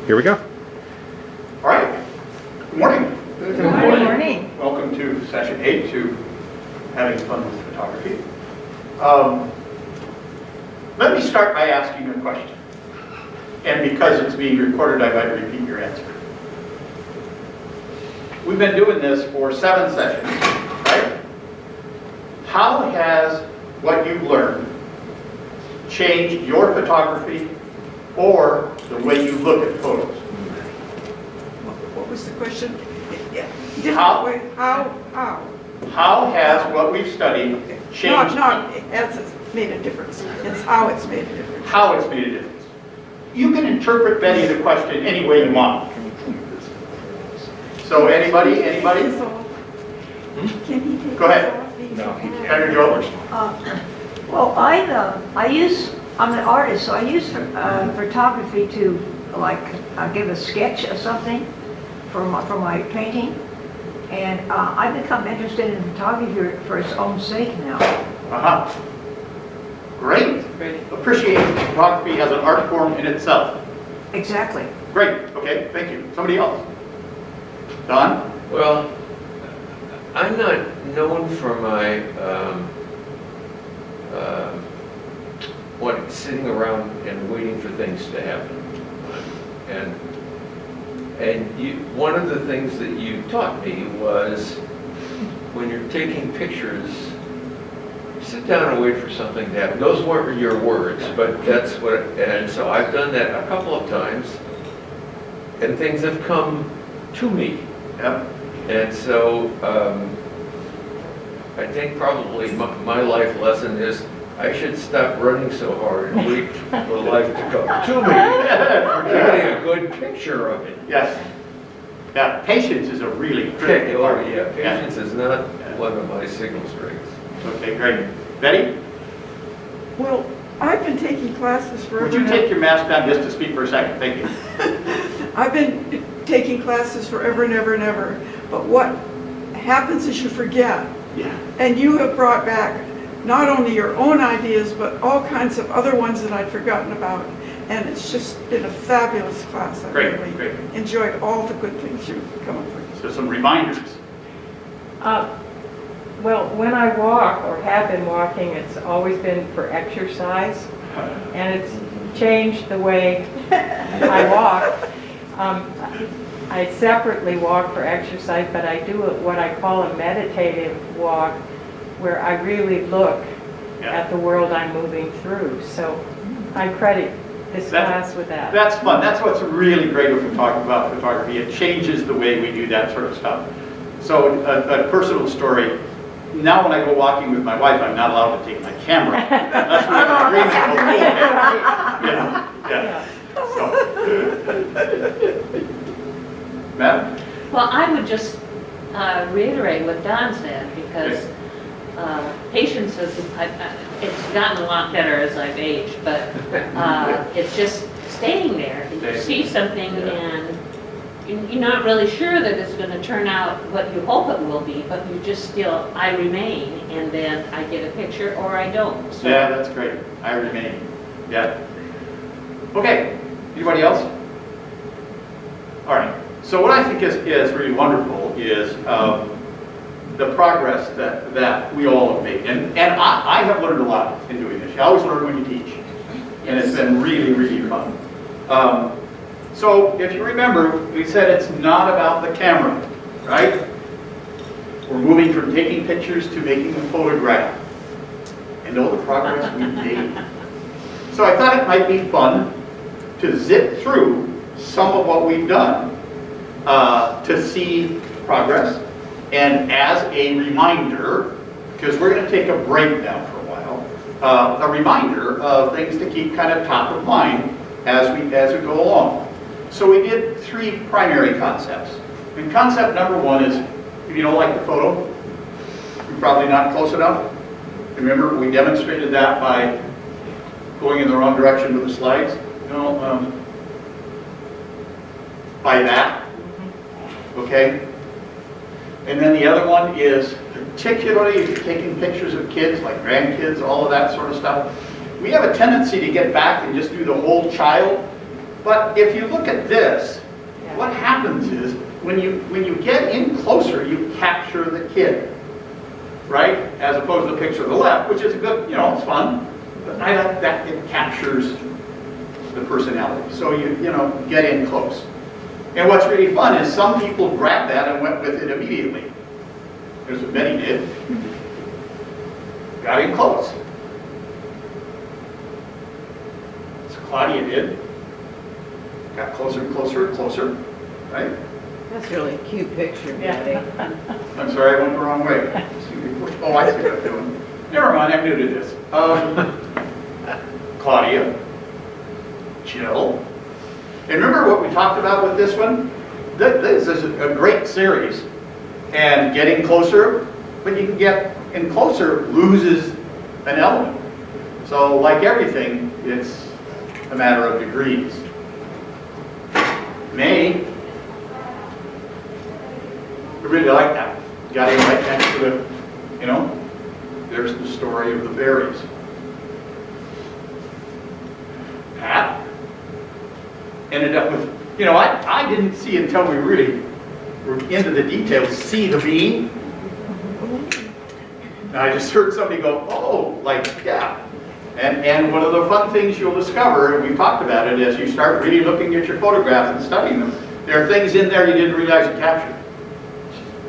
here we go. All right. Good morning. Good morning. Welcome to session 8 to having fun with photography. Let me start by asking you a question. And because it's being recorded, I might repeat your answer. We've been doing this for 7 sessions, right? How has what you've learned changed your photography or the way you look at photos? What was the question? How? How? How has what we've studied changed? Not, it's made a difference. It's how it's made a difference. How it's made a difference. You can interpret, Betty, the question any way you want. So anybody? Can he take Go ahead. this off? Dr. Joe? Well, I'm an artist, so I use photography to give a sketch of something for my painting, and I've become interested in photography for its own sake now. Great. Appreciate photography as an art form in itself. Exactly. Great. Okay. Thank you. Somebody else. Don? Well, I'm not known for my sitting around and waiting for things to happen. One of the things that you taught me was when you're taking pictures, sit down and wait for something to happen. Those weren't your words, but that's what. And so I've done that a couple of times, and things have come to me. Yep. And so I think probably my life lesson is I should stop running so hard and wait for life to come to me. We're getting a good picture of it. Yes. Yeah. Patience is a really critical part. Yeah, patience is not one of my signal strengths. Okay, great. Betty? Well, I've been taking classes forever. Would you take your mask down just to speak for a second? Thank you. I've been taking classes forever and ever and ever. But what happens is you forget. Yeah. And you have brought back not only your own ideas, but all kinds of other ones that I'd forgotten about. And it's just been a fabulous class. I Great, really great. enjoyed all the good things you've come up with. So some reminders. Well, when I walk or have been walking, it's always been for exercise, and it's changed the way I walk. I separately walk for exercise, but I do what I call a meditative walk, where I really look at the world I'm moving through. So I credit this class with that. That's fun. That's what's really great when we talk about photography. It changes the way we do that sort of stuff. So a personal story. Now when I go walking with my wife, I'm not allowed to take my camera unless we have an agreement. So, Matt? Well, I would just reiterate what Don said, because patience is, it's gotten a lot better as I've aged, but it's just staying there. You see something and you're not really sure that it's going to turn out what you hope it will be, but you just still, I remain, and then I get a picture or I don't. So. Yeah, that's great. I remain. Yeah. Okay. Anybody else? All right. So what I think is really wonderful is the progress that we all have made. And I have learned a lot in doing this. You always learn when you teach. And it's been really, really fun. So if you remember, we said it's not about the camera, right? We're moving from taking pictures to making a photograph. And all the progress we've made. So I thought it might be fun to zip through some of what we've done to see progress. And as a reminder, because we're going to take a break now for a while, a reminder of things to keep kind of top of mind as we go along. So we did 3 primary concepts. And concept number 1 is, if you don't like the photo, you're probably not close enough. Remember, we demonstrated that by going in the wrong direction with the slides. By that. Okay? And then the other one is, particularly if you're taking pictures of kids, like grandkids, all of that sort of stuff, we have a tendency to get back and just do the whole child. But if you look at this, Yeah. what happens is, when you get in closer, you capture the kid, right? As opposed to the picture on the left, which is a good, it's fun. But I like that it captures the personality. So you get in close. And what's really fun is some people grabbed that and went with it immediately. Here's what Betty did. Got in close. So Claudia did. Got closer and closer and closer, right? That's really a cute picture, Yeah. Betty. I'm sorry, I went the wrong way. Oh, I see what I'm doing. Never mind, I'm new to this. Claudia, Jill. And remember what we talked about with this one? This is a great series. And getting closer, when you can get in closer, loses an element. So like everything, it's a matter of degrees. May, I really like that. Got in right next to it, there's the story of the berries. Pat ended up with, I didn't see until we really were into the details, see the bean. And I just heard somebody go, oh, yeah. And one of the fun things you'll discover, and we've talked about it, as you start really looking at your photographs and studying them, there are things in there you didn't realize you captured.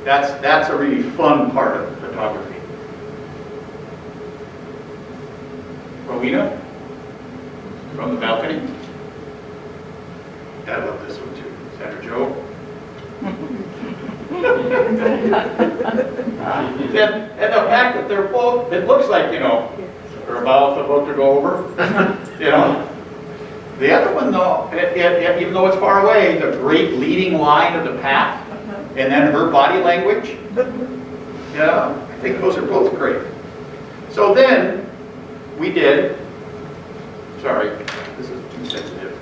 That's a really fun part of photography. Rowena, from the balcony. I love this one too. Sandra Joe. And the fact that they're both, it looks like, they're about to go over. The other one though, even though it's far away, the great leading line of the path, and then her body language. Yeah, I think those are both great. So then, we did, sorry, this is too sensitive.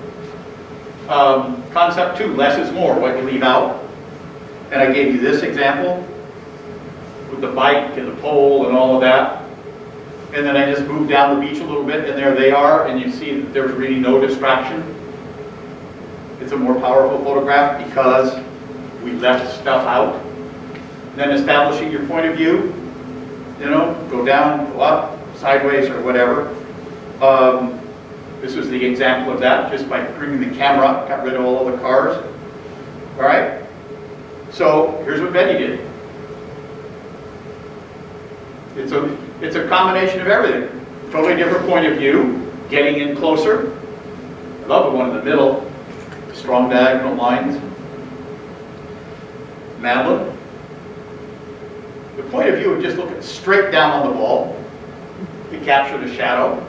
Concept 2, less is more, what you leave out. And I gave you this example with the bike and the pole and all of that. And then I just moved down the beach a little bit, and there they are, and you see that there's really no distraction. It's a more powerful photograph because we left stuff out. Then establishing your point of view, go down, go up, sideways, or whatever. This was the example of that, just by bringing the camera up, got rid of all of the cars. All right? So here's what Betty did. It's a combination of everything. Totally different point of view, getting in closer. I love the one in the middle, strong diagonal lines. Madeline. The point of view of just looking straight down on the wall. You capture the shadow.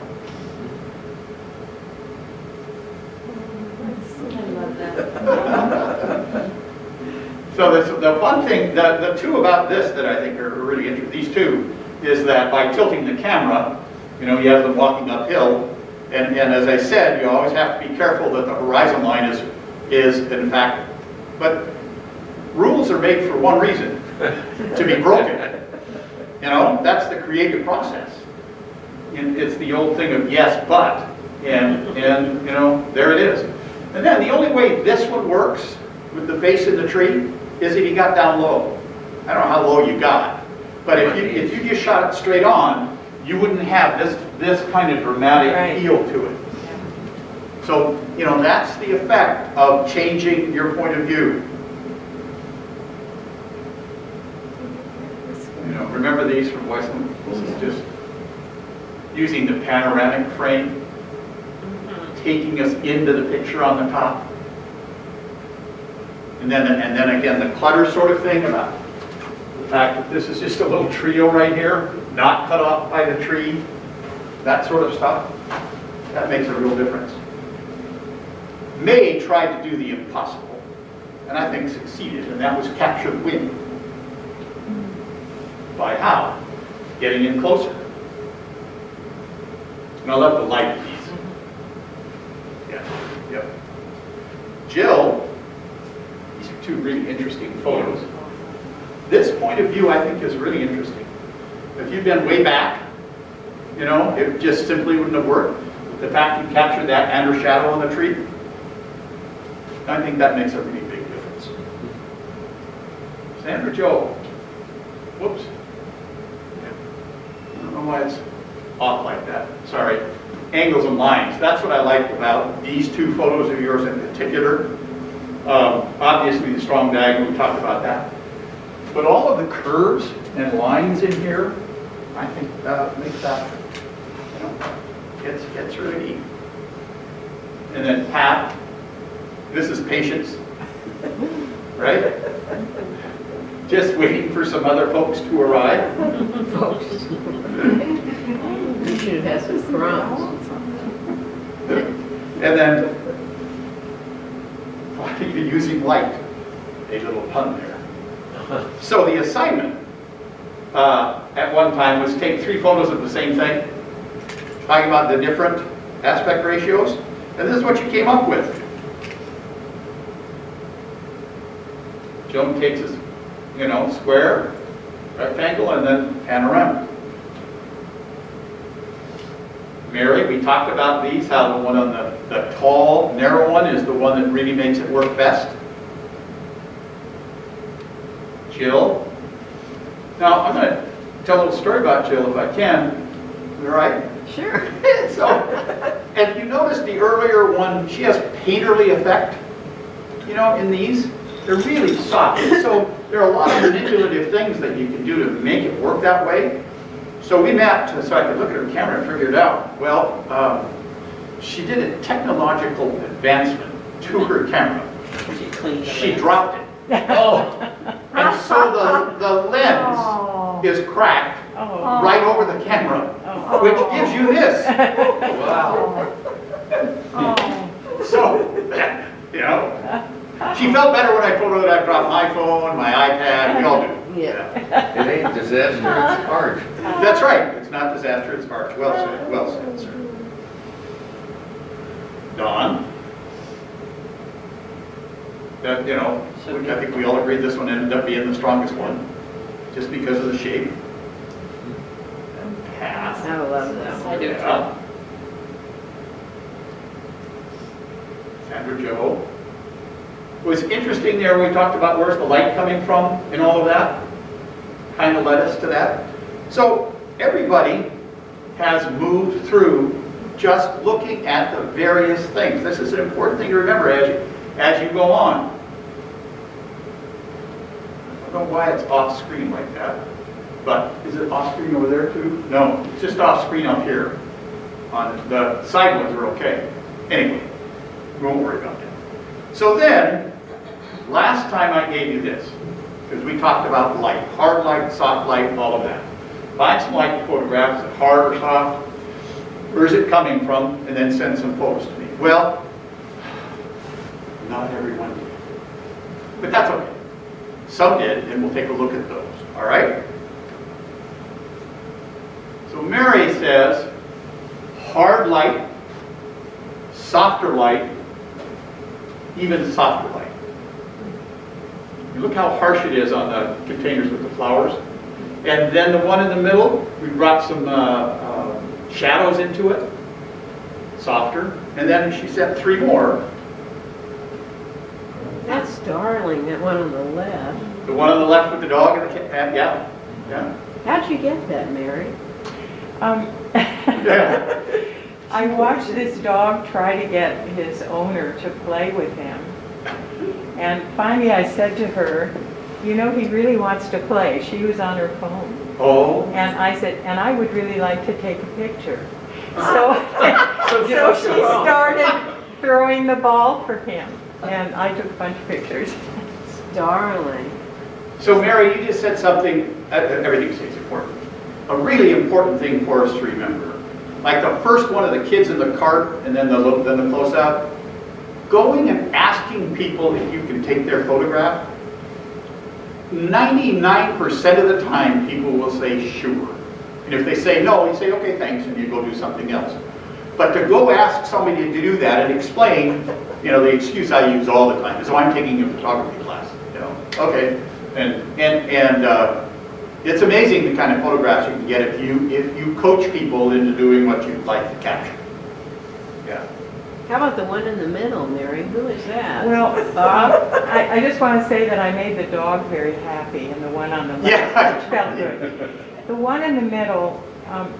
I love that. So the fun thing, the two about this that I think are really interesting, these two, is that by tilting the camera, you have them walking uphill, and as I said, you always have to be careful that the horizon line is in fact, but rules are made for one reason, to be broken. That's the creative process. And it's the old thing of yes, but, and there it is. And then the only way this one works with the face in the tree is if you got down low. I don't know how low you got, but if you just shot it straight on, you wouldn't have this kind of dramatic feel to it. So, that's the effect of changing your point of view. Remember these from Weissman? This is just using the panoramic frame, taking us into the picture on the top. And then again, the clutter sort of thing about the fact that this is just a little trio right here, not cut off by the tree, that sort of stuff. That makes a real difference. May tried to do the impossible, and I think succeeded, and that was capture the wind. By how? Getting in closer. And I love the light of these. Yeah, yep. Jill, these are two really interesting photos. This point of view I think is really interesting. If you'd been way back, it just simply wouldn't have worked. The fact you captured that and her shadow on the tree, I think that makes a really big difference. Sandra Joe. Whoops. I don't know why it's off like that. Sorry. Angles and lines. That's what I like about these two photos of yours in particular. Obviously, the strong diagonal, we talked about that. But all of the curves and lines in here, I think makes that, you know, it's really neat. And then Pat, this is patience, right? Just waiting for some other folks to arrive. Folks. You should have had some crumbs. And then, even using light, a little pun there. So the assignment at one time was take 3 photos of the same thing, talking about the different aspect ratios, and this is what you came up with. Joan takes us, you know, square, rectangle, and then panorama. Mary, we talked about these, how the one on the tall, narrow one is the one that really makes it work best. Jill. Now, I'm going to tell a little story about Jill if I can. Is that right? Sure. So, if you notice the earlier one, she has painterly effect, you know, in these. They're really soft. So there are a lot of manipulative things that you can do to make it work that way. So we met so I could look at her camera and figure it out. Well, she did a technological advancement to her camera. She dropped it. Oh, And so the lens Oh. is cracked Oh. right over the camera, Oh. which gives you this. wow. Oh. So, you know, she felt better when I told her that I dropped my phone, my iPad, we all do. Yeah. It ain't disaster, it's art. That's right, it's not disaster, it's art. Well said, sir. Don? That, you know, I think we all agreed this one ended up being the strongest one, just because of the shape. And path. I love that I one. do. Yeah. Sandra Joe. It was interesting there, we talked about where's the light coming from and all of that. Kind of led us to that. So everybody has moved through just looking at the various things. This is an important thing to remember as you go on. I don't know why it's off screen like that, but is it off screen over there too? No, it's just off screen up here. On the side ones are okay. Anyway, we won't worry about that. So then, last time I gave you this, because we talked about light, hard light, soft light, all of that. Find some light photographs, is it hard or soft? Where is it coming from? And then send some photos to me. Well, not everyone did. But that's okay. Some did, and we'll take a look at those, all right? So Mary says, hard light, softer light, even softer light. You look how harsh it is on the containers with the flowers. And then the one in the middle, we brought some shadows into it, softer. And then she sent 3 more. That's darling, that one on the left. The one on the left with the dog and the cat, yeah. How'd you get that, Mary? Yeah. I watched this dog try to get his owner to play with him. And finally I said to her, you know, he really wants to play. She was on her phone. Oh. And I said, and I would really like to take a picture. So, So give so us she your phone. started throwing the ball for him. And I took a bunch of pictures. Darling. So Mary, you just said something, everything you say is important. A really important thing for us to remember. Like the first one of the kids in the cart and then the close-up. Going and asking people if you can take their photograph, 99% of the time people will say sure. And if they say no, you say okay, thanks, and you go do something else. But to go ask somebody to do that and explain, you know, the excuse I use all the time is, oh, I'm taking a photography class. You know, okay, and it's amazing the kind of photographs you can get if you coach people into doing what you'd like to capture. Yeah. How about the one in the middle, Mary? Who is that? Well, Bob? I just want to say that I made the dog very happy and the one on the left, Yeah. which felt good. The one in the middle,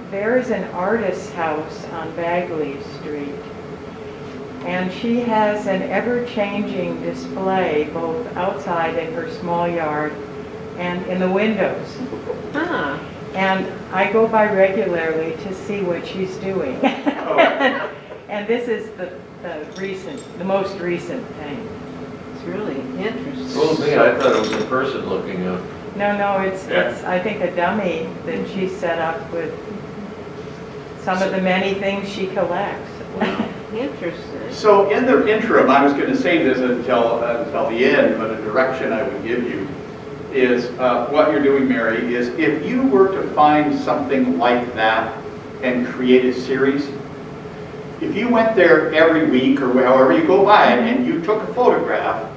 there is an artist's house on Bagley Street. And she has an ever-changing display both outside in her small yard and in the windows. Huh. And I go by regularly to see what she's doing. Oh. And this is the most recent thing. It's really interesting. Fooled me, I thought it was a person looking up. No, it's, Yeah. I think, a dummy that she set up with some of the many things she collects. Interesting. So in the interim, I was going to save this until the end, but a direction I would give you is what you're doing, Mary, is if you were to find something like that and create a series, if you went there every week or however you go by it and you took a photograph,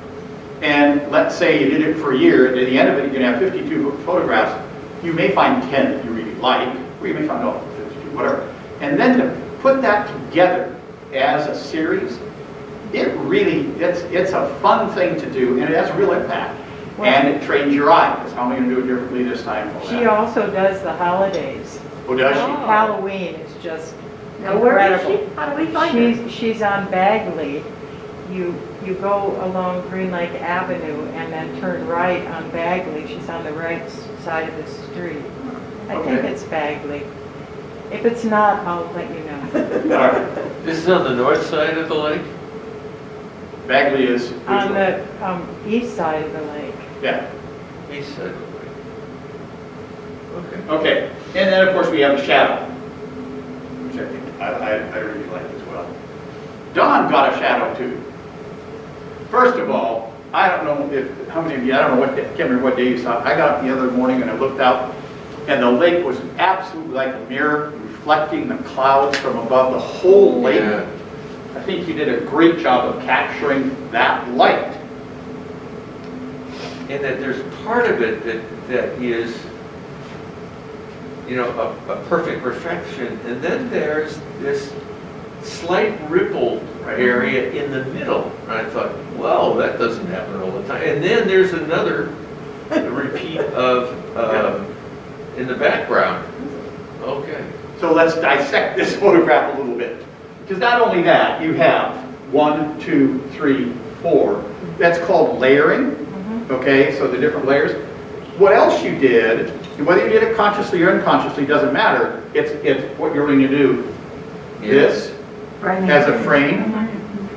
and let's say you did it for a year, and at the end of it you're going to have 52 photographs, you may find 10 that you really like, or you may find 52, whatever. And then to put that together as a series, it really, it's a fun thing to do, and it has a real impact. Well, and it trains your eye, because how am I going to do it differently this time? All She that. also does the holidays. Oh, does she? Oh. Halloween is just Now, where is incredible. she? How do we find her? She's on Bagley. You go along Green Lake Avenue and then turn right on Bagley. She's on the right side of the street. I think Okay. it's Bagley. If it's not, I'll let you know. All right. This is on the north side of the lake? Bagley is... On the east side of the lake. Yeah. East side of the lake. Okay. Okay, and then of course we have a shadow, which I think I really like as well. Don got a shadow too. First of all, I don't know how many of you, I don't know what day, I can't remember what day you saw it. I got up the other morning and I looked out and the lake was absolutely like a mirror reflecting the clouds from above the whole lake. Yeah. I think you did a great job of capturing that light. And that there's part of it that is, you know, a perfect reflection, and then there's this slight ripple area in the middle. And I thought, well, that doesn't happen all the time. And then there's another repeat of in the background. Okay. So let's dissect this photograph a little bit. Because not only that, you have 1, 2, 3, 4. That's called layering. Okay, so the different layers. What else you did, whether you did it consciously or unconsciously, doesn't matter. It's what you're going to do. This as a frame,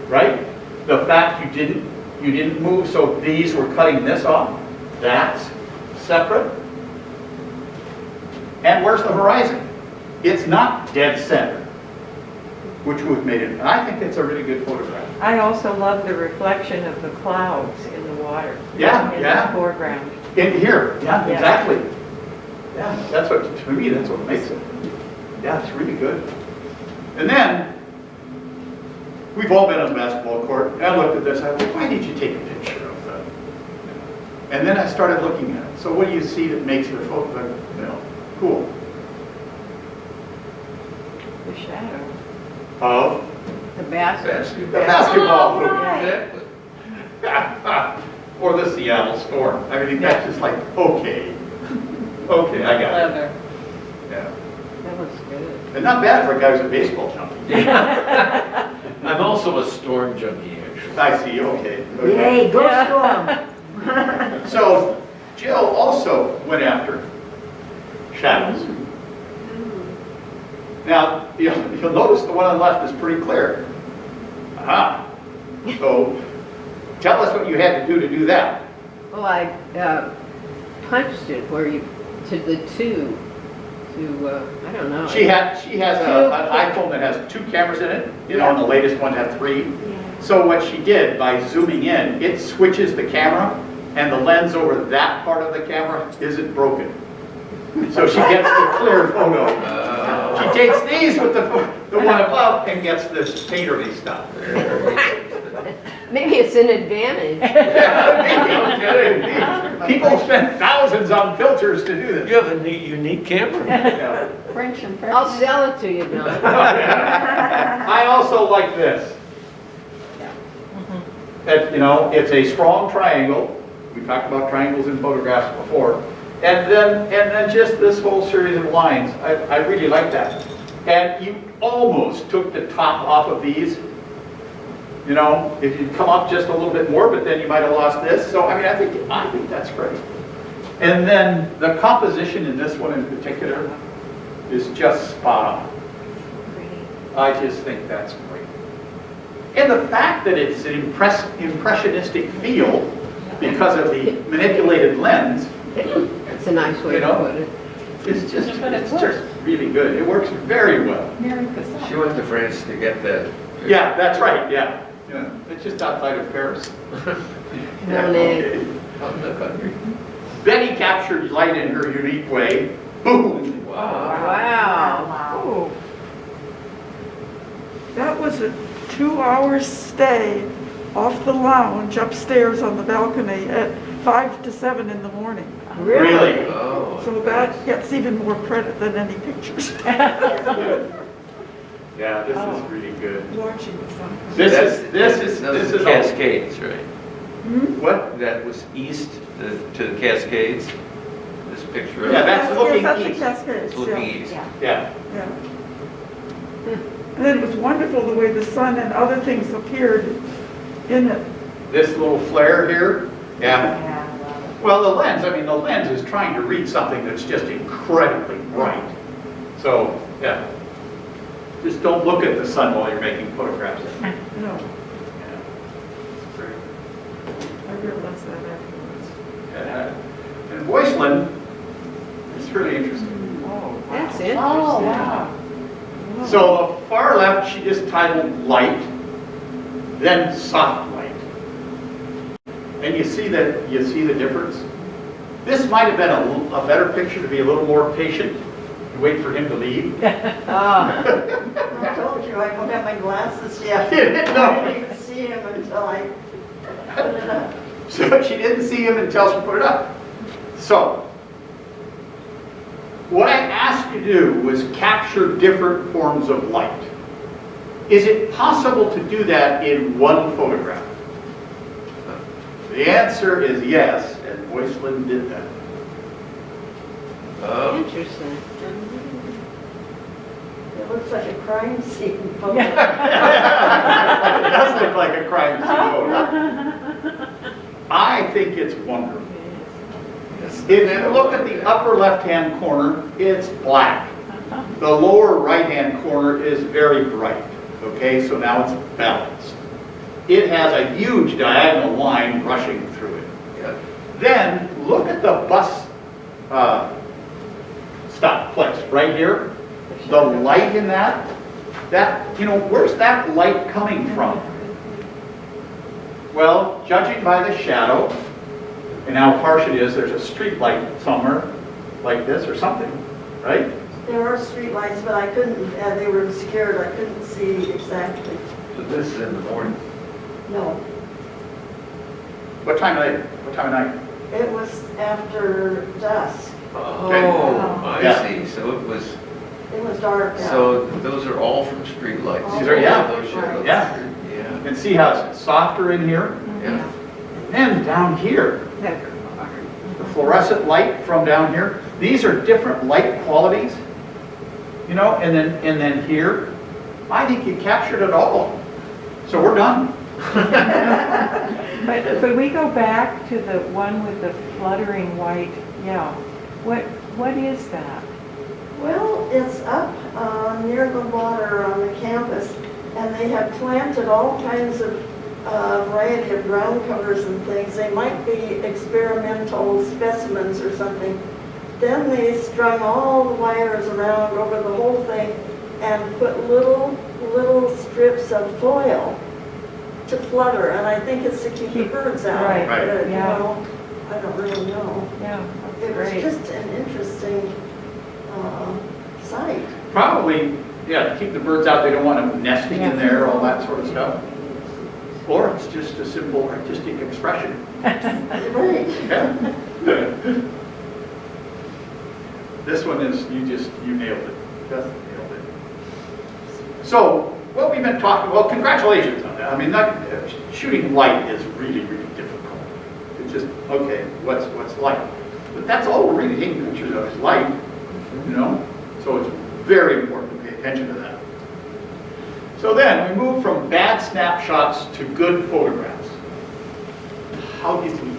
right? The fact you didn't move, so these were cutting this off. That's separate. And where's the horizon? It's not dead center, which we've made it. And I think it's a really good photograph. I also love the reflection of the clouds in the water. Yeah, in yeah. the foreground. In here, yeah, Yeah. exactly. Yeah, that's what, to me, that's what makes it. Yeah, it's really good. And then, we've all been on the basketball court, and I looked at this, I thought, why did you take a picture of that? And then I started looking at it. So what do you see that makes the photo, cool? The shadow. Of The basket. the basketball hoop. Exactly. Or the Seattle Storm. I mean, that's just like, okay, I got it. Clever. Yeah. That was good. And not bad for a guy who's a baseball junkie. I'm also a storm junkie, actually. I see, okay. Yay, go Storm. So Jill also went after shadows. Now, you'll notice the one on the left is pretty clear. Aha. So tell us what you had to do that. Well, I punched it where you, to the two, I don't know. She has an iPhone that has 2 cameras in it, and the latest one had 3. So what she did, by zooming in, it switches the camera, and the lens over that part of the camera isn't broken. So she gets the clear photo. She takes these with the one above and gets this painterly stuff. Maybe it's an advantage. Yeah, people spend thousands on filters to do this. You have a neat, unique camera. Yeah. I'll sell it to you, Don. I also like this. You know, it's a strong triangle. We talked about triangles in photographs before. And then just this whole series of lines. I really like that. And you almost took the top off of these. You know, if you'd come up just a little bit more, but then you might have lost this. So, I mean, I think that's great. And then the composition in this one in particular is just spot on. I just think that's great. And the fact that it's an impressionistic feel because of the manipulated lens, It's a nice way You to know? put it. it's just really good. It works very well. She went to France to get that. Yeah, that's right, yeah. It's just outside of Paris. Monet. Out in the country. Betty captured light in her unique way. Boom! Wow. Wow. Oh. That was a 2-hour stay off the lounge upstairs on the balcony at 5 to 7 in the morning. Really? Oh. So that gets even more credit than any pictures. Yeah, this is really good. Watching the sunrise. This Those is are Cascades, right? what? That was east to the Cascades, this picture of. Yeah, that's Yes, looking that's the east. Cascades, It's looking yeah. east. Yeah. Yeah. And then it was wonderful the way the sun and other things appeared in it. This little flare here. Yeah. Well, the lens, I mean, the lens is trying to read something that's just incredibly bright. So, yeah. Just don't look at the sun while you're making photographs. No, Yeah. It's very- I realized that afterwards. And Voiceland is really interesting. Oh, That's Oh, interesting. wow. So the far left, she just titled light, then soft light. And you see the difference? This might have been a better picture to be a little more patient and wait for him to leave. Ah, I told you, I don't have my glasses yet. No. I didn't even see him until I put it up. So she didn't see him until she put it up. So, what I asked you to do was capture different forms of light. Is it possible to do that in one photograph? The answer is yes, and Voiceland did that. Oh. interesting. It looks like a crime scene photo. It does look like a crime scene photo. I think it's wonderful. If you look at the upper left-hand corner, it's black. The lower right-hand corner is very bright. Okay, so now it's balanced. It has a huge diagonal line rushing through it. Yeah. Then look at the bus stop place right here. The light in that, where's that light coming from? Well, judging by the shadow and how harsh it is, there's a street light somewhere like this or something, right? There are streetlights, but I couldn't, they were obscured, I couldn't see exactly. So this is in the morning. No, What time of day? What time of night? it was after dusk. Oh, Yeah. I see. So it was, It was dark out. so those are all from streetlights. These are- yeah. Those shadows. Yeah. Yeah, You can see how it's softer in here. yeah. And down here, That- the fluorescent light from down here, these are different light qualities, and then here, I think you captured it all. So we're done. But we go back to the one with the fluttering white, yeah. What is that? Well, it's up near the water on the campus, and they have planted all kinds of variety of ground covers and things. They might be experimental specimens or something. Then they strung all the wires around over the whole thing and put little strips of foil to flutter, and I think it's to keep the birds out. Right, Right. But, yeah. I don't really know. Yeah, It that's was great. just an interesting sight. Probably, yeah, to keep the birds out, they don't want them nesting in there, all that sort of stuff. Or it's just a simple artistic expression. Right. Yeah. This one is, you nailed it. Just nailed it. So, what we've been talking, well, congratulations on that. I mean, But shooting light is really, really difficult. It's just, okay, what's light? But that's all we're really taking pictures of is light, you know? So it's very important to pay attention to that. So then we move from bad snapshots to good photographs. How did we do?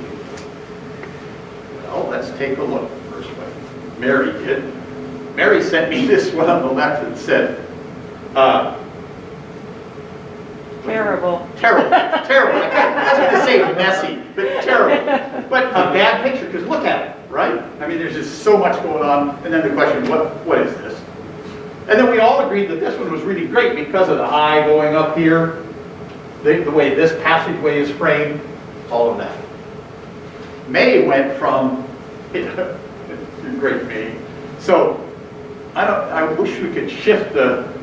Well, let's take a look first what Mary did. Mary sent me this one on the left that said, Terrible. terrible, terrible. I was going to say messy, but terrible. But a bad picture, because look at it, right? I mean, there's just so much going on. And then the question, what is this? And then we all agreed that this one was really great because of the eye going up here, the way this passageway is framed, all of that. May went from, you're great, May. So, I wish we could shift the,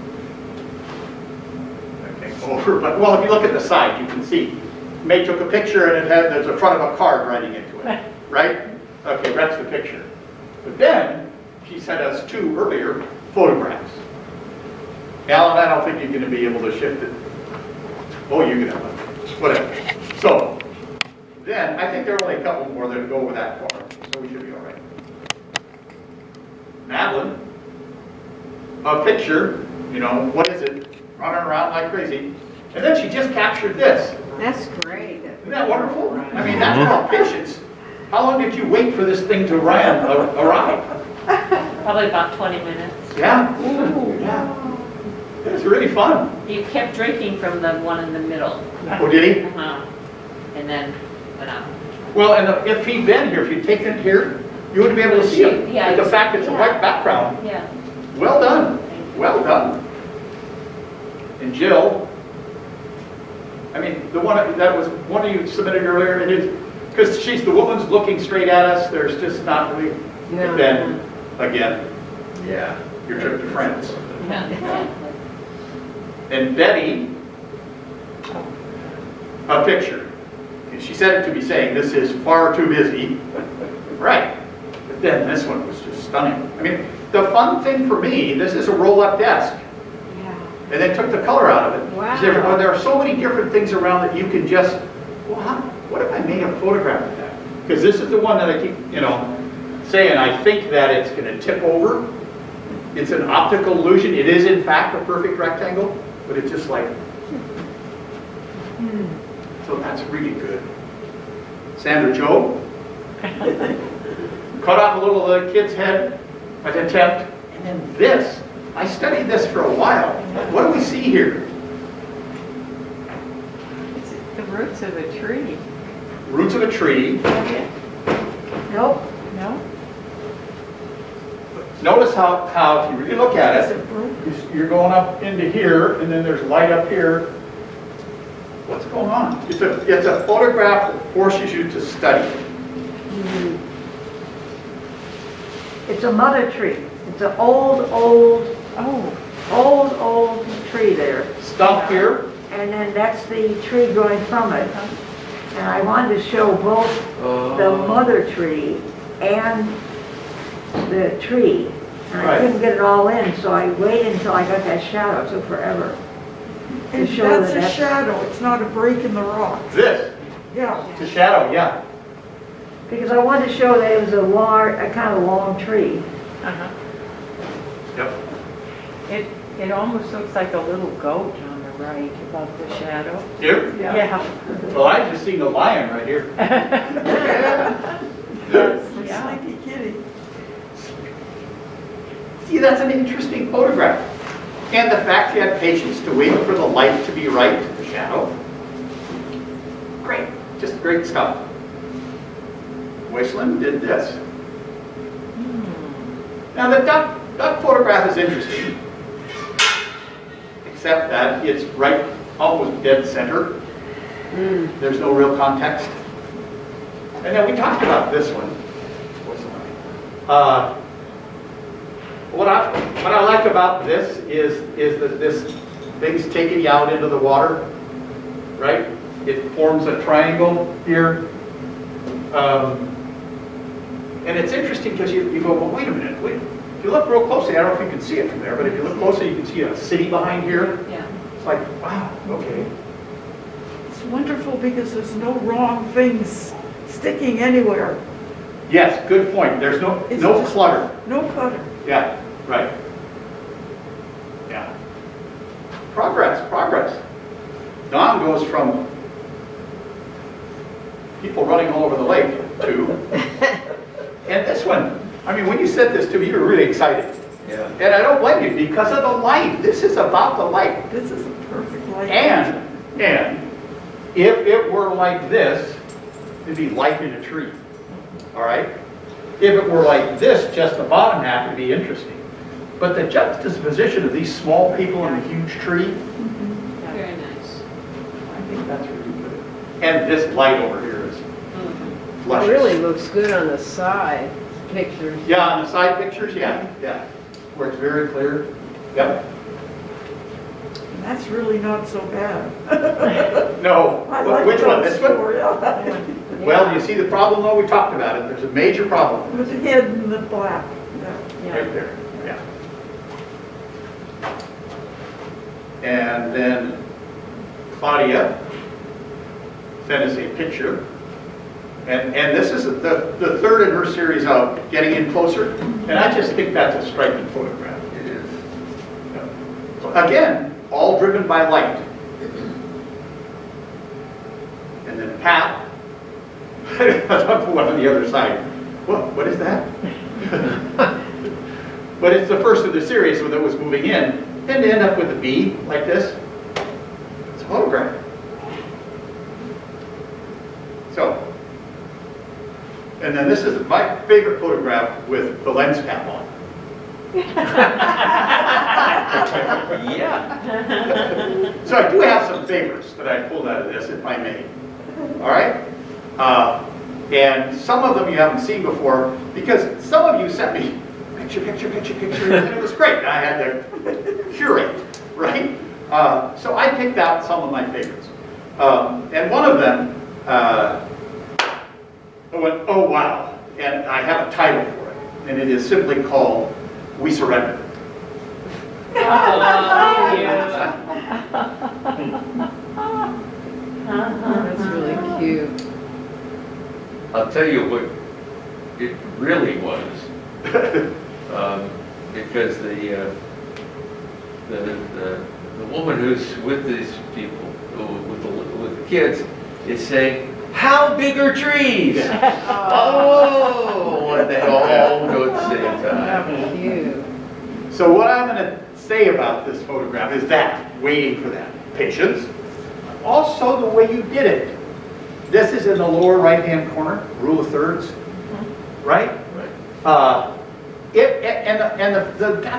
over, but well, if you look at the side, you can see. May took a picture and there's a front of a card writing into it, right? Okay, that's the picture. But then, she sent us 2 earlier photographs. Alan, I don't think you're going to be able to shift it. Oh, you're going to, whatever. So, then, I think there are only a couple more that go over that far, so we should be all right. Madeline, a picture, you know, what is it? Running around like crazy. And then she just captured this. That's great. Isn't that wonderful? I mean, that's called patience. How long did you wait for this thing to arrive? Probably about 20 minutes. Yeah? Yeah. It was really fun. He kept drinking from the one in the middle. Oh, did he? And then went out. Well, and if he'd been here, if you'd taken it here, you would be able to see it. Yeah, But the fact it's a white background. Yeah. Well done. Well done. And Jill, I mean, the one that was one you submitted earlier, it is because she's the woman's looking straight at us. There's just not really. No. But then again, Yeah. your trip to France. Yeah, exactly. And Betty, a picture. And she sent it to me saying, "This is far too busy." Right. But then this one was just stunning. I mean, the fun thing for me, this is a roll-up desk. And then took the color out of it. Wow. There are so many different things around that you can just, well, what if I made a photograph of that? Because this is the one that I keep, you know, saying I think that it's going to tip over. It's an optical illusion. It is, in fact, a perfect rectangle, but it's just like, so that's really good. Sandra Joe, cut off a little of the kid's head, an attempt, and then this. I studied this for a while. What do we see here? It's the roots of a tree. Roots of a tree. Nope. No? Notice how if you really look at it, you're going up into here, and then there's light up here. What's going on? It's a photograph that forces you to study. It's a mother tree. It's an old tree there. Stump here. And then that's the tree growing from it. And I wanted to show both the mother tree and the tree. And I Right. couldn't get it all in, so I waited until I got that shadow. It took forever. And show that's that a that's- shadow, it's not a break in the rock. This. Yeah. It's a shadow, yeah. Because I wanted to show that it was a kind of long tree. Uh-huh. Yep. It almost looks like a little goat on the right above the shadow. Here? Yeah. Well, I just seen a lion right here. Yeah. Sleepy kitty. See, that's an interesting photograph. And the fact you had patience to wait for the light to be right, the shadow. Great, just great stuff. Wasteland did this. Now the duck photograph is interesting, except that it's right, almost dead center. There's no real context. And then we talked about this one. What I like about this is that this thing's taking you out into the water, right? It forms a triangle here. And it's interesting because you go, well, wait a minute. If you look real closely, I don't know if you can see it from there, but if you look closely, you can see a city behind here. Yeah. It's like, wow, okay. it's wonderful because there's no wrong things sticking anywhere. Yes, good point. There's no It's no just- clutter. No clutter. Yeah, right. Yeah. Progress. Don goes from people running all over the lake to, and this one, I mean, when you said this to me, you were really excited. Yeah. And I don't blame you because of the light. This is about the light. This is a perfect light. And if it were like this, it'd be light in a tree. All right? If it were like this, just the bottom half would be interesting. But the juxtaposition of these small people in a huge tree, Very nice. I think that's really good. And this light over here is It luscious. really looks good on the side pictures. Yeah, on the side pictures, yeah. Where it's very clear. Yep. And that's really not so bad. No, I like which one? those This one? four, yeah. Well, you see the problem though, we talked about it. There's a major problem. With the head and the black. Yeah. Right there, yeah. And then Claudia sent us a picture. And this is the third in her series of getting in closer. And I just think that's a striking photograph. It is. So again, all driven by light. And then Pat, I'll put one on the other side. What is that? But it's the first of the series that was moving in. And to end up with a bee like this, it's a photograph. So, and then this is my favorite photograph with the lens cap on. Yeah. So I do have some favorites that I pulled out of this, if I may. All right? And some of them you haven't seen before, because some of you sent me picture, and it was great. I had to curate, right? So I picked out some of my favorites. And one of them, I went, oh wow, and I have a title for it, and it is simply called We Surrender. That's really cute. I'll tell you what it really was. Because the woman who's with these people, with the kids, is saying, "How big are trees?" Oh, and they all go at the same time. How cute. So what I'm going to say about this photograph is that, waiting for that, patience. Also the way you did it. This is in the lower right-hand corner, rule of thirds, right? Right.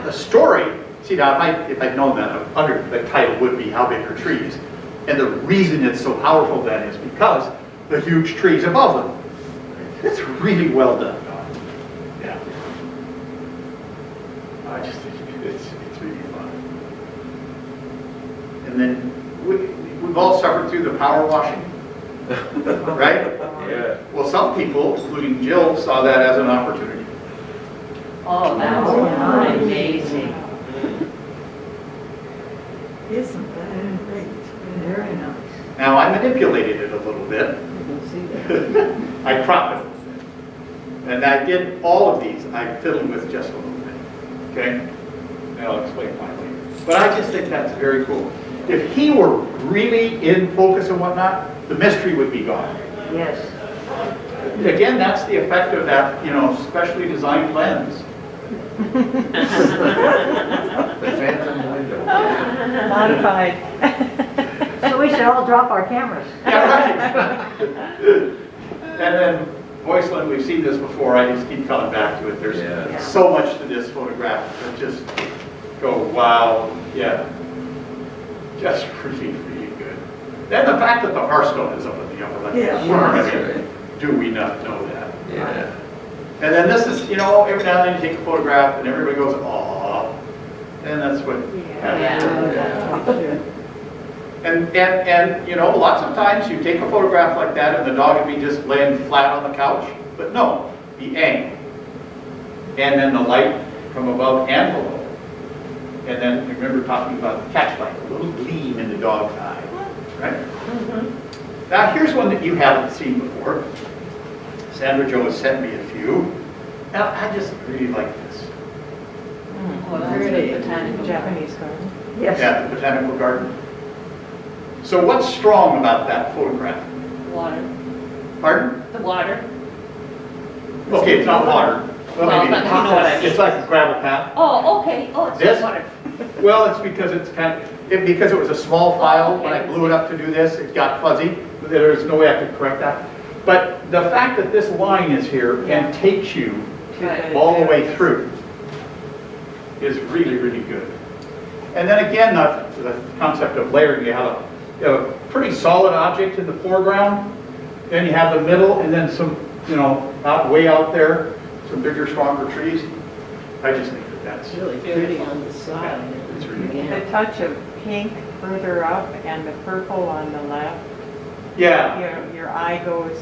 The story, see now if I'd known that, under the title would be How Big Are Trees? And the reason it's so powerful then is because the huge trees above them. It's really well done. Yeah. I just think it's really fun. And then we've all suffered through the power washing, right? Yeah. Well, some people, including Jill, saw that as an opportunity. Oh, that's amazing. Isn't that great? Very nice. Now, I manipulated it a little bit. You can see that. I cropped it. And I did all of these. I fiddled with just a little bit. Okay? And I'll explain why later. But I just think that's very cool. If he were really in focus and whatnot, the mystery would be gone. Yes. Again, that's the effect of that, specially designed lens. The phantom window. Modified. So we should all drop our cameras. Yeah, right. And then Voiceland, we've seen this before. I just keep coming back to it. There's Yeah. so much to this photograph that just go, wow, yeah. Just really, really good. And the fact that the Hearthstone is up in the upper left Yeah. corner, That's I mean, right. do we not know that? Yeah. And then this is, every now and then you take a photograph and everybody goes, aww. And that's what happens. Yeah. And lots of times you take a photograph like that and the dog would be just laying flat on the couch. But no, the angle. And then the light from above and below. And then remember talking about the catch light, a little gleam in the dog's eye, right? Now, here's one that you haven't seen before. Sandra Jo has sent me a few. And I just really like this. Oh, that's Pretty. a botanical Japanese garden. Yes. Yeah, the botanical garden. So what's strong about that photograph? water. Pardon? The water. Okay, it's not water. Well, maybe but you know what I mean. It's like a gravel path. Oh, okay, oh, it's This? water. Well, it's because it's because it was a small file, when I blew it up to do this, it got fuzzy. There's no way I could correct that. But the fact that this line is here and takes you Right. all the way through is really, really good. And then again, the concept of layering, you have a pretty solid object in the foreground, then you have the middle, and then some, way out there, some bigger, stronger trees. I just think that that's It's really pretty on the side. It's really good. The touch of pink further up and the purple on the left. Yeah, Your eye goes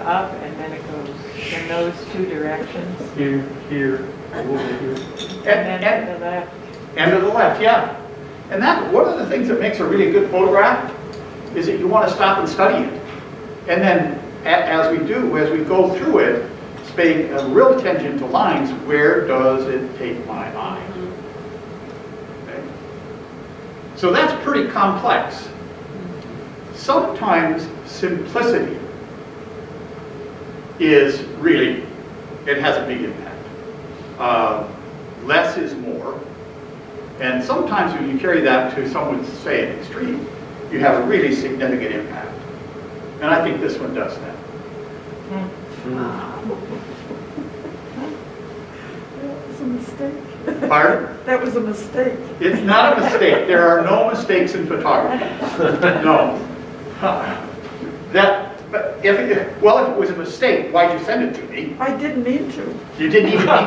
up and then it goes in those two directions. here, a little bit here. And then to the left. And to the left, yeah. And that, one of the things that makes a really good photograph is that you want to stop and study it. And then, as we go through it, paying a real attention to lines, where does it take my eye? Okay. So that's pretty complex. Sometimes simplicity is really, it has a big impact. Less is more. And sometimes when you carry that to some would say an extreme, you have a really significant impact. And I think this one does that. That was a mistake. Pardon? That was a mistake. It's not a mistake. There are no mistakes in photography. No. But if it was a mistake, why'd you send it to me? I didn't mean to. You didn't even need to say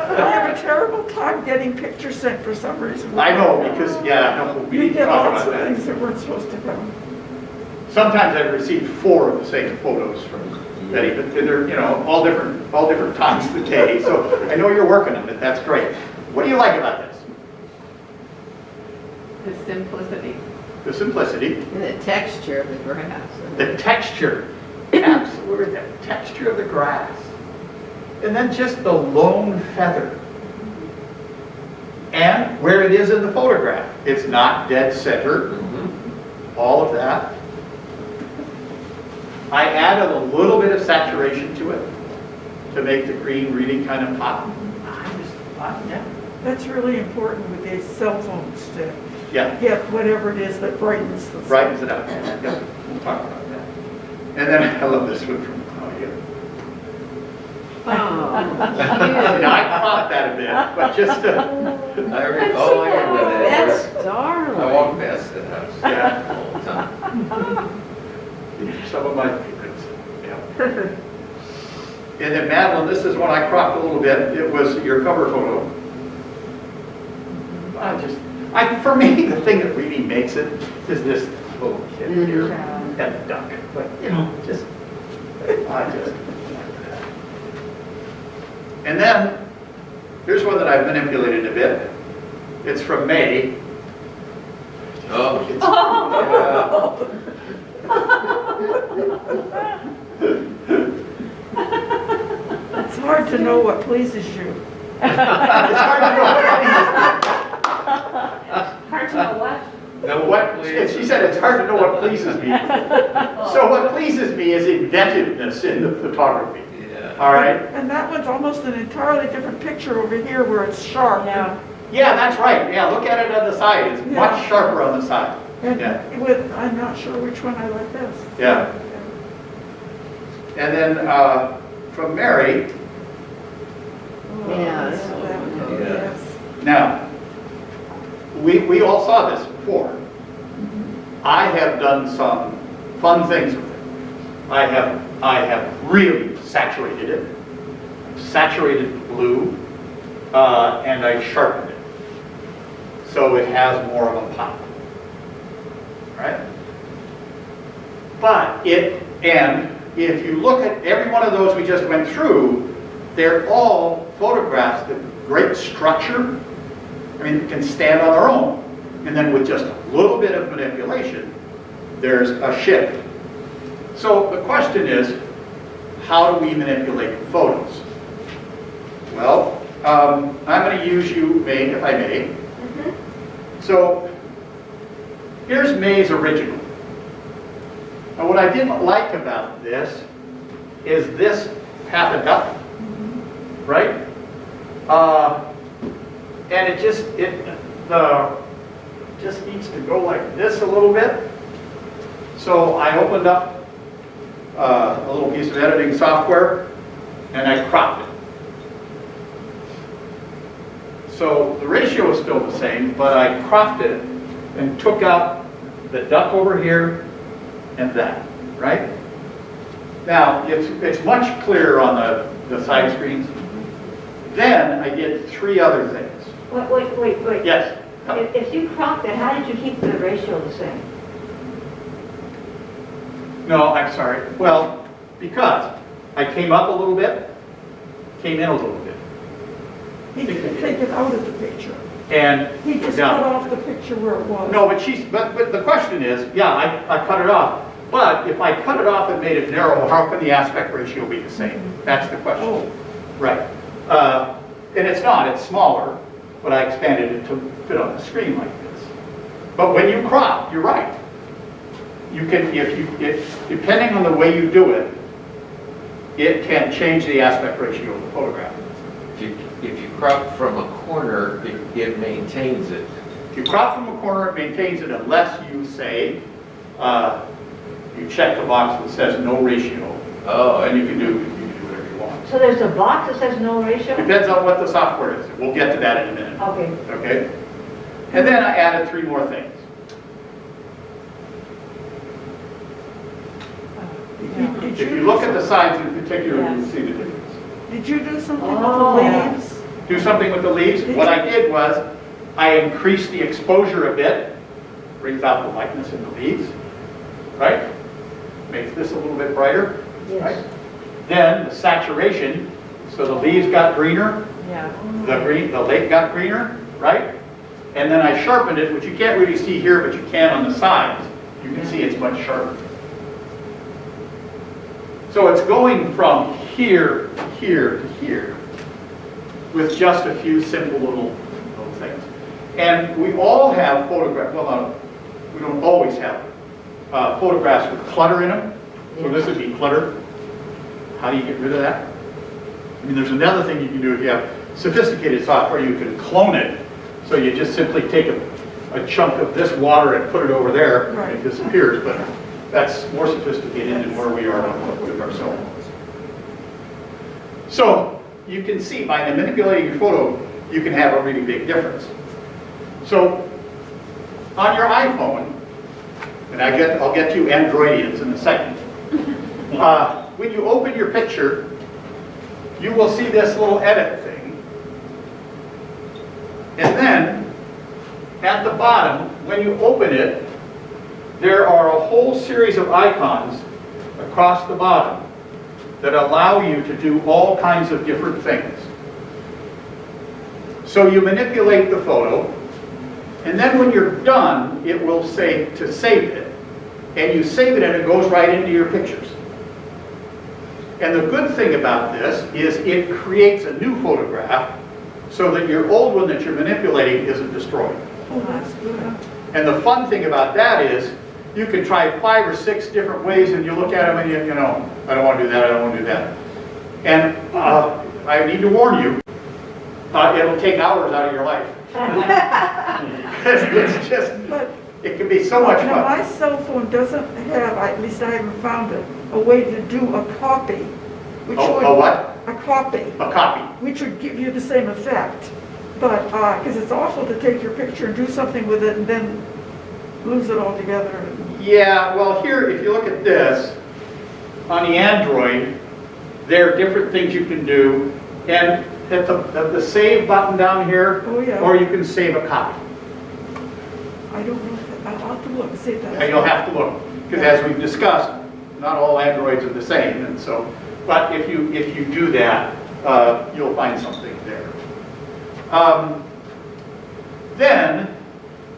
I have a terrible time getting pictures sent for some reason. I know, because, we You need to get talk lots about of that. things that weren't supposed to come. Sometimes I've received 4 of the same photos from Betty, but they're, all different times of the day. So I know you're working on it. That's great. What do you like about this? The simplicity The simplicity, and the texture of the grass. the texture, absolutely, the texture of the grass. And then just the lone feather. And where it is in the photograph. It's not dead center. All of that. I added a little bit of saturation to it to make the green really kind of pop. Yeah. That's really important with these cell phones to Yeah, get whatever it is that brightens the. brightens it up. Yeah, we'll talk about that. And then I love this one from Claudia. Oh, Now, I cropped that a bit, but just to, I recall, I remember that. that's I darling. walked past that house Yeah. all the time. these are some of my favorites. Yeah. And then Madeline, this is one I cropped a little bit. It was your cover photo. For me, the thing that really makes it is this little kid here and the duck. But, I just like that. And then, here's one that I've manipulated a bit. It's from May. Oh, It's hard to know what pleases you. It's hard to know. Hard to know what? no, What, she said it's hard to know what pleases me. So what pleases me is inventiveness in the photography. Yeah. All right? And that one's almost an entirely different picture over here where it's sharp. Yeah. Yeah, that's right. Yeah, look at it on the side. It's Yeah. much sharper on the side. And Yeah. I'm not sure which one I like best. Yeah. And then from Mary, Yeah, That one, Yeah. yes. now, we all saw this before. I have done some fun things with it. I have really saturated it, saturated blue, and I sharpened it. So it has more of a pop. Right? But and if you look at every one of those we just went through, they're all photographs that great structure. I mean, can stand on their own. And then with just a little bit of manipulation, there's a shift. So the question is, how do we manipulate the photos? Well, I'm going to use you, May, if I may. So here's May's original. And what I didn't like about this is this half a duck, right? And it just needs to go like this a little bit. So I opened up a little piece of editing software and I cropped it. So the ratio is still the same, but I cropped it and took out the duck over here and that, right? Now, it's much clearer on the side screens. Then I did 3 other things. Wait. Yes? If you cropped it, how did you keep the ratio the same? No, I'm sorry. Well, because I came up a little bit, came in a little bit. He didn't take it out of the picture. And He just yeah. cut off the picture where it was. No, but the question is, yeah, I cut it off. But if I cut it off and made it narrow, how can the aspect ratio be the same? That's the question. Oh. Right. And it's not, it's smaller, but I expanded it to fit on the screen like this. But when you crop, you're right. You can, depending on the way you do it, it can change the aspect ratio of the photograph. If you crop from a corner, it maintains it. If you crop from a corner, it maintains it unless you say, you check the box that says no ratio. Oh, And you can do whatever you want. So there's a box that says no ratio? Depends on what the software is. We'll get to that in a minute. Okay. Okay? And then I added 3 more things. Did If you look at the sides in particular, you'll see the difference. Did you do something Oh. with the leaves? Do something with the leaves. What I did was, I increased the exposure a bit, brings out the lightness in the leaves, right? Makes this a little bit brighter, right? Yes. Then the saturation, so the leaves got greener, Yeah. the lake got greener, right? And then I sharpened it, which you can't really see here, but you can on the sides. You can see it's much sharper. So it's going from here to here to here with just a few simple little things. And we all have photographs, well, we don't always have photographs with clutter in them. So this would be clutter. How do you get rid of that? I mean, there's another thing you can do if you have sophisticated software. You can clone it. So you just simply take a chunk of this water and put it over there, and it disappears. But that's more sophisticated than where we are with our cell phones. So you can see by manipulating your photo, you can have a really big difference. So on your iPhone, and I'll get to you Androidians in a second. When you open your picture, you will see this little edit thing. And then at the bottom, when you open it, there are a whole series of icons across the bottom that allow you to do all kinds of different things. So you manipulate the photo, and then when you're done, it will say to save it. And you save it and it goes right into your pictures. And the good thing about this is it creates a new photograph so that your old one that you're manipulating isn't destroyed. Oh, that's good. And the fun thing about that is you can try 5 or 6 different ways and you look at them and you know, I don't want to do that, I don't want to do that. And I need to warn you, it'll take hours out of your life. It's just, it can be so much Now, fun. my cell phone doesn't have, at least I haven't found it, a way to do a copy. Which would, A what? A copy, A copy. which would give you the same effect. But, because it's awful to take your picture and do something with it and then lose it altogether. Yeah, well here, if you look at this, on the Android, there are different things you can do. And at the save button down here, Oh, yeah. or you can save a copy. I don't know, I'll have to look and see if that's. And you'll have to look, because as we've discussed, not all Androids are the same, and so, but if you do that, you'll find something there. Then,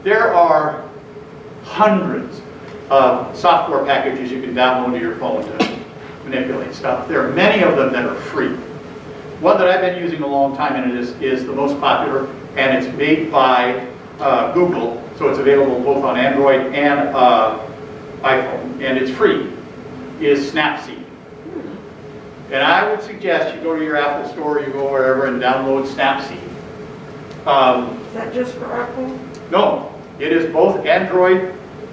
there are hundreds of software packages you can download to your phone to manipulate stuff. There are many of them that are free. One that I've been using a long time, and it is the most popular, and it's made by Google, so it's available both on Android and iPhone, and it's free, is Snapseed. And I would suggest you go to your Apple store, you go wherever, and download Snapseed. Is that just for Apple? No, it is both Android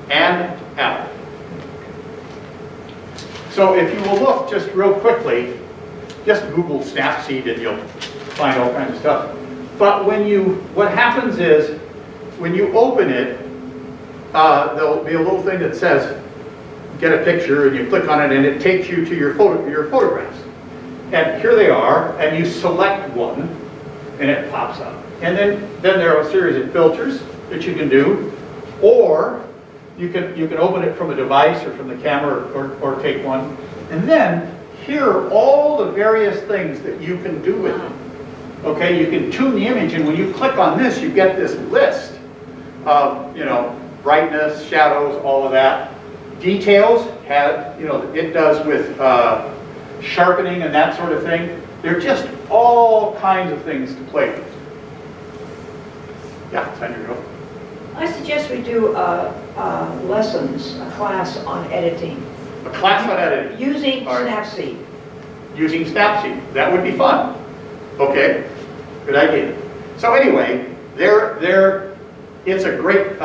and Apple. So if you will look just real quickly, just Google Snapseed and you'll find all kinds of stuff. But what happens is, when you open it, there'll be a little thing that says, get a picture, and you click on it and it takes you to your photographs. And here they are, and you select one, and it pops up. And then there are a series of filters that you can do, or you can open it from a device or from the camera or take one. And then here are all the various things that you can do with it. Okay, you can tune the image, and when you click on this, you get this list of, brightness, shadows, all of that. Details, it does with sharpening and that sort of thing. They're just all kinds of things to play with. Yeah, Sandra, go. I suggest we do lessons, a class on editing. A class on editing. Using All right. Snapseed. Using Snapseed. That would be fun. Okay, good idea. So anyway, it's a great,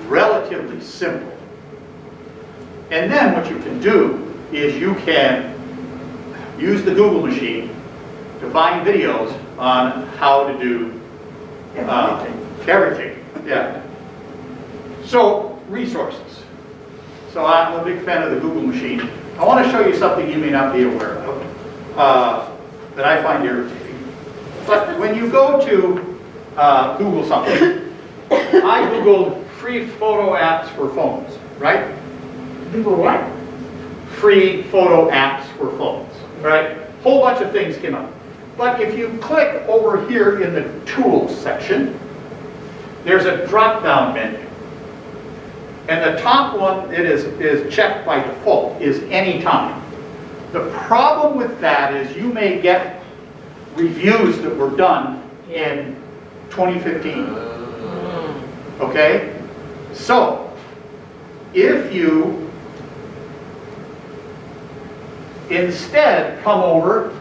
relatively simple. And then what you can do is you can use the Google machine to find videos on how to do everything. Yeah. So resources. So I'm a big fan of the Google machine. I want to show you something you may not be aware of that I find irritating. But when you go to Google something, I Googled free photo apps for phones, right? Google what? Free photo apps for phones, right? Whole bunch of things came up. But if you click over here in the Tools section, there's a drop-down menu. And the top one that is checked by default is Anytime. The problem with that is you may get reviews that were done in 2015. Okay? So, if you instead come over,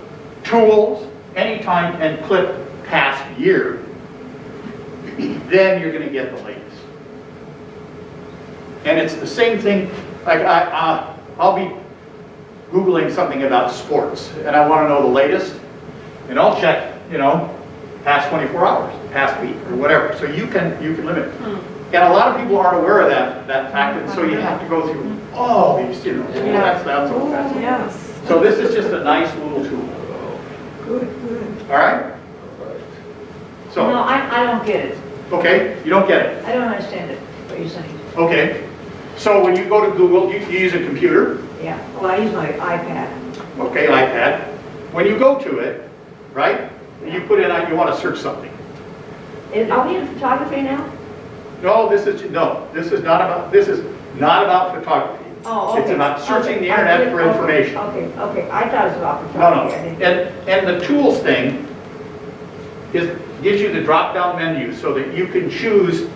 Tools, Anytime, and click Past Year, then you're going to get the latest. And it's the same thing, like I'll be Googling something about sports, and I want to know the latest, and I'll check, past 24 hours, past week, or whatever. So you can limit it. And a lot of people aren't aware of that fact, and so you have to go through all these, that's Yes. So this is just a nice little tool. Good. All right? No, So, I don't get it. okay, you don't get it. I don't understand it, what you're saying. Okay. So when you go to Google, you use a computer. Yeah, well, I use my iPad. Okay, iPad. When you go to it, right, and you put in, you want to search something. Are we in photography now? No, this is not about photography. Oh, okay. It's about searching Okay. the internet for information. Okay, I thought it was about No, photography. I didn't- and the tools thing gives you the drop-down menu so that you can choose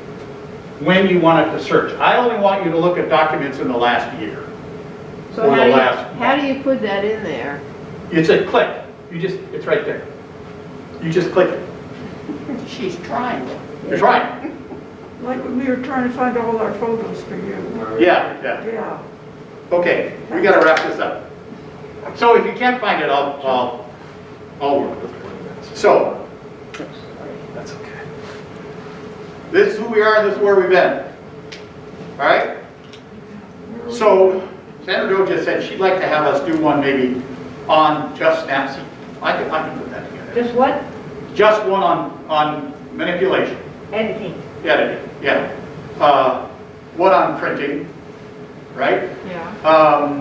when you want it to search. I only want you to look at documents in the last year. So Or the last how do you put that in there? It's a click. It's right there. You just click it. She's trying. You're trying. Like when we were trying to find all our photos for you. Yeah. Yeah. Okay, we gotta wrap this up. So if you can't find it, I'll work with it. So, that's okay. This is who we are and this is where we've been. All right? So, Sandra Doe just said she'd like to have us do one maybe on just Snapseed. I can put that together. Just what? Just one on manipulation. Editing. Editing, yeah. One on printing, right? Yeah.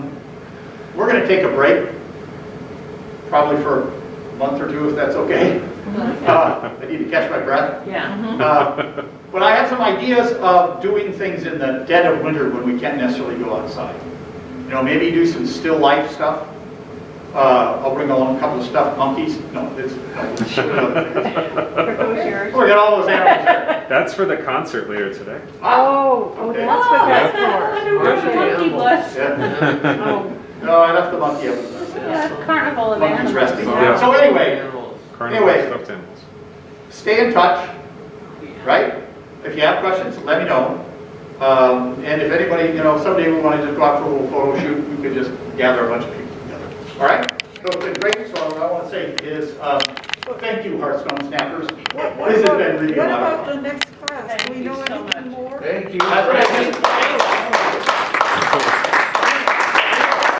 We're going to take a break, probably for a month or two, if that's okay. I need to catch my breath. Yeah. But I have some ideas of doing things in the dead of winter when we can't necessarily go outside. You know, maybe do some still life stuff. I'll bring along a couple of stuffed monkeys. No, it's, There goes yours. we got all those animals there. That's for the concert later today. Oh, Okay. that's what that's I for. wonder where the monkey was. Yeah. Oh, No, I left the monkey up. Yeah, carnival of Monkey's animals. resting. Yeah. So anyway, Carnival Anyway. stuffed animals. stay in touch, right? If you have questions, let me know. And if anybody, you know, someday we want to just go out for a little photo shoot, we could just gather a bunch of people together. All right? So it's been great. So what I want to say is, thank you, Hearthstone Snappers. What This has about- been really a What lot of about fun. the next class? Do we know you so anything much. more? Thank you. That's right.